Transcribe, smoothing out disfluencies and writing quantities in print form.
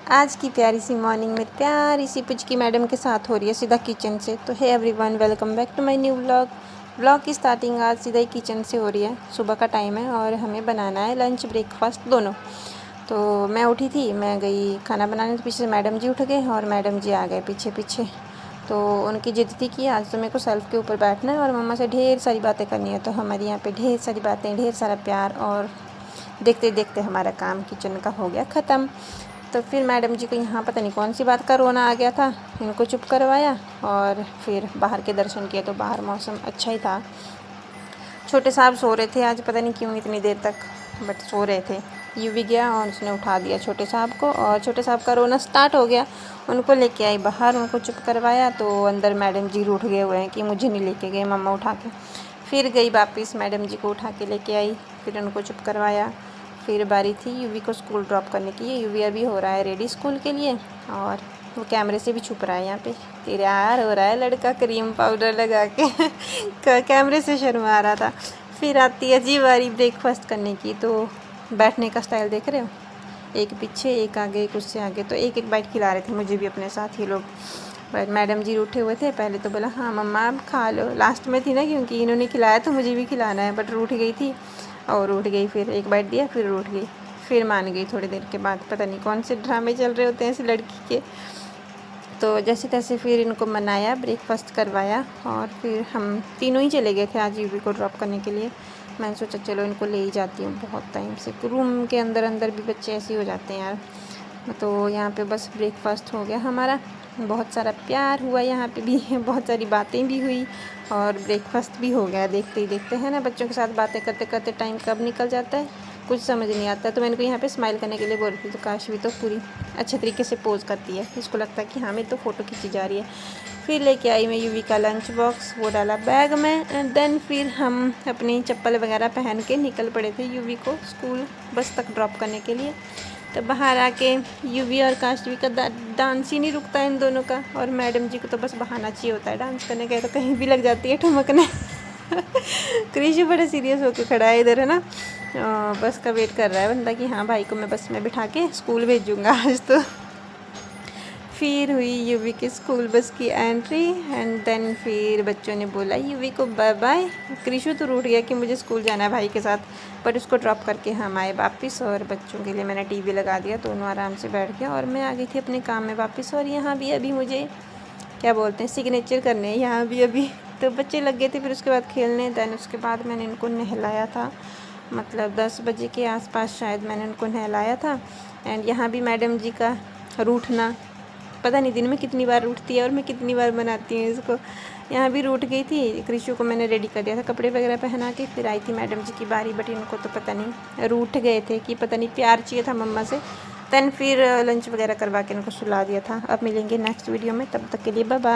आज की प्यारी सी मॉर्निंग में प्यारी सी पुचकी मैडम के साथ हो रही है सीधा किचन से। तो hey everyone, welcome back to my new vlog की स्टार्टिंग आज सीधा ही किचन से हो रही है। सुबह का टाइम है और हमें बनाना है लंच ब्रेकफास्ट दोनों। तो मैं उठी थी, मैं गई खाना बनाने, तो पीछे से मैडम जी उठ गए और मैडम जी आ गए पीछे पीछे। तो उनकी जिद थी कि आज तो मेरे को सेल्फ के ऊपर बैठना है और मम्मा से ढेर सारी बातें करनी है। तो हमारे यहाँ पे ढेर सारी बातें, ढेर सारा प्यार, और देखते देखते हमारा काम किचन का हो गया ख़त्म। तो फिर मैडम जी को यहाँ पता नहीं कौन सी बात का रोना आ गया था, इनको चुप करवाया और फिर बाहर के दर्शन किए। तो बाहर मौसम अच्छा ही था। छोटे साहब सो रहे थे आज, पता नहीं क्यों इतनी देर तक, बट सो रहे थे। यूवी गया और उसने उठा दिया छोटे साहब को, और छोटे साहब का रोना स्टार्ट हो गया। उनको लेके आई बाहर, उनको चुप करवाया। तो अंदर मैडम जी रूठ गए हुए हैं कि मुझे नहीं लेके गए मम्मा उठा के। फिर गई वापस, मैडम जी को उठा के लेके आई, फिर उनको चुप करवाया। फिर बारी थी यूवी को स्कूल ड्रॉप करने की। यूवी अभी हो रहा है रेडी स्कूल के लिए, और वो कैमरे से भी छुप रहा है यहाँ पे। तैयार हो रहा है लड़का क्रीम पाउडर लगा के कैमरे से शर्मा रहा था। फिर आती है जी बारी ब्रेकफास्ट करने की। तो बैठने का स्टाइल देख रहे हो, एक पीछे एक आगे, एक उससे आगे। तो एक एक बाइट खिला रहे थे मुझे भी अपने साथ ही लोग। बट मैडम जी रूठे हुए थे। पहले तो बोला हाँ मम्मा आप खा लो, लास्ट में थी ना, क्योंकि इन्होंने खिलाया तो मुझे भी खिलाना है। बट रूठ गई थी और उठ गई, फिर एक बाइट दिया, फिर उठ गई, फिर मान गई थोड़ी देर के बाद। पता नहीं कौन से ड्रामे चल रहे होते हैं ऐसी लड़की के। तो जैसे तैसे फिर इनको मनाया, ब्रेकफास्ट करवाया, और फिर हम तीनों ही चले गए थे आज यूवी को ड्रॉप करने के लिए। मैंने सोचा चलो इनको ले ही जाती हूँ, बहुत टाइम से रूम के अंदर अंदर भी बच्चे ऐसे ही हो जाते हैं यार। तो यहाँ पे बस ब्रेकफास्ट हो गया हमारा, बहुत सारा प्यार हुआ यहाँ पे भी बहुत सारी बातें भी हुई और ब्रेकफास्ट भी हो गया। देखते ही देखते हैं ना, बच्चों के साथ बातें करते करते टाइम कब निकल जाता है कुछ समझ नहीं आता। तो मैंने को यहाँ पे स्माइल करने के लिए बोल रही थी, तो काशवी तो पूरी अच्छे तरीके से पोज करती है, इसको लगता है कि हाँ मेरी तो फ़ोटो खींची जा रही है। फिर लेके आई मैं यूवी का लंच बॉक्स, वो डाला बैग में, एंड देन फिर हम अपनी चप्पल वगैरह पहन के निकल पड़े थे यूवी को स्कूल बस तक ड्रॉप करने के लिए। तो बाहर आके यूवी और काशवी का डांस ही नहीं रुकता इन दोनों का। और मैडम जी को तो बस बहाना चाहिए होता है डांस करने का, तो कहीं भी लग जाती है ठुमकने क्रिशु बड़ा सीरियस होकर खड़ा है इधर, है ना। बस का वेट कर रहा है बंदा कि हाँ भाई को मैं बस में बिठा के स्कूल भेजूँगा आज तो। फिर हुई यूवी की स्कूल बस की एंट्री, एंड देन फिर बच्चों ने बोला यूवी को बाय बाय। क्रिशु तो रूठ गया कि मुझे स्कूल जाना है भाई के साथ, बट उसको ड्रॉप करके हम आए वापस। और बच्चों के लिए मैंने टीवी लगा दिया, दोनों आराम से बैठ गया, और मैं आ गई थी अपने काम में वापस। और यहाँ भी अभी मुझे क्या बोलते हैं सिग्नेचर करने हैं यहाँ भी अभी। तो बच्चे लग गए थे फिर उसके बाद खेलने। दैन उसके बाद मैंने इनको नहलाया था, मतलब 10 बजे के आसपास शायद मैंने उनको नहलाया था। एंड यहाँ भी मैडम जी का रूठना, पता नहीं दिन में कितनी बार रूठती है और मैं कितनी बार बनाती हूँ इसको। यहाँ भी रूठ गई थी। क्रिशु को मैंने रेडी कर दिया था कपड़े वगैरह पहना के, फिर आई थी मैडम जी की बारी, बट इनको तो पता नहीं रूठ गए थे कि पता नहीं प्यार चाहिए था मम्मा से। दैन फिर लंच वगैरह करवा के इनको सुला दिया था। अब मिलेंगे नेक्स्ट वीडियो में, तब तक के लिए बाय बाय।